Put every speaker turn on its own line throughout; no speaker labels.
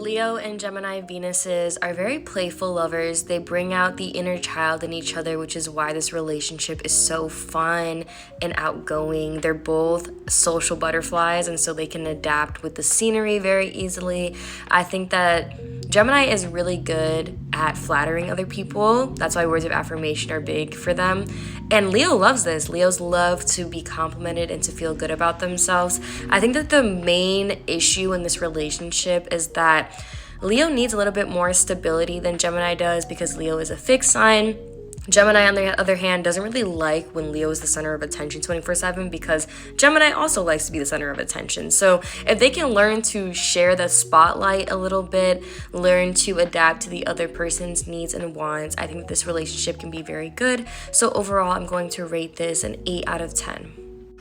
Leo and Gemini Venuses are very playful lovers. They bring out the inner child in each other, which is why this relationship is so fun and outgoing. They're both social butterflies, and so they can adapt with the scenery very easily. I think that Gemini is really good at flattering other people. That's why words of affirmation are big for them. And Leo loves this. Leos love to be complimented and to feel good about themselves. I think that the main issue in this relationship is that Leo needs a little bit more stability than Gemini does because Leo is a fixed sign. Gemini, on the other hand, doesn't really like when Leo is the center of attention 24/7 because Gemini also likes to be the center of attention. So if they can learn to share the spotlight a little bit, learn to adapt to the other person's needs and wants, I think that this relationship can be very good. So overall, I'm going to rate this an 8 out of 10.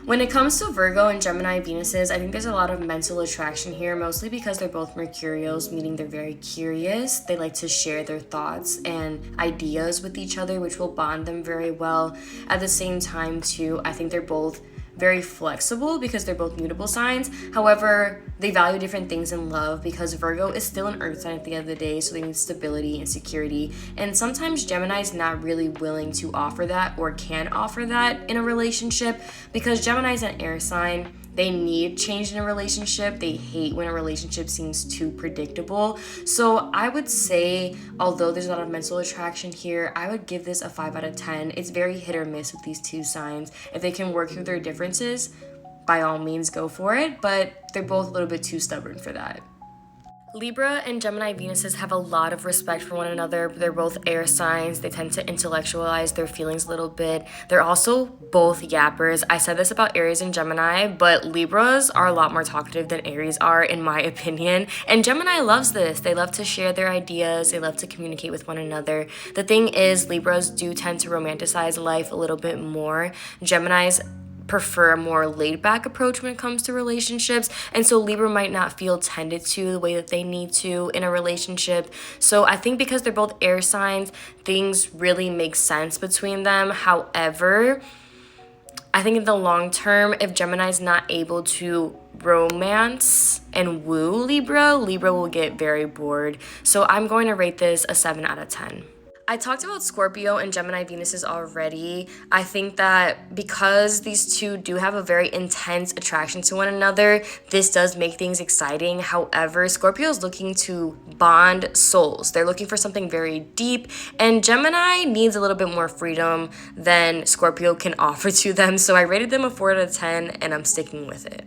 When it comes to Virgo and Gemini Venuses, I think there's a lot of mental attraction here, mostly because they're both Mercurials, meaning they're very curious. They like to share their thoughts and ideas with each other, which will bond them very well. At the same time, too, I think they're both very flexible because they're both mutable signs. However, they value different things in love because Virgo is still an earth sign at the end of the day, so they need stability and security. And sometimes Gemini is not really willing to offer that or can offer that in a relationship because Gemini is an air sign. They need change in a relationship. They hate when a relationship seems too predictable. So I would say, although there's a lot of mental attraction here, I would give this a 5 out of 10. It's very hit or miss with these two signs. If they can work through their differences, by all means go for it, but they're both a little bit too stubborn for that. Libra and Gemini Venuses have a lot of respect for one another. They're both air signs. They tend to intellectualize their feelings a little bit. They're also both yappers. I said this about Aries and Gemini, but Libras are a lot more talkative than Aries are, in my opinion. And Gemini loves this. They love to share their ideas. They love to communicate with one another. The thing is, Libras do tend to romanticize life a little bit more. Geminis prefer a more laid-back approach when it comes to relationships, and so Libra might not feel tended to the way that they need to in a relationship. So I think because they're both air signs, things really make sense between them. However, I think in the long term, if Gemini's not able to romance and woo Libra will get very bored. So I'm going to rate this a 7 out of 10. I talked about Scorpio and Gemini Venuses already. I think that because these two do have a very intense attraction to one another, this does make things exciting. However, Scorpio is looking to bond souls. They're looking for something very deep, and Gemini needs a little bit more freedom than Scorpio can offer to them. So I rated them a 4 out of 10, and I'm sticking with it.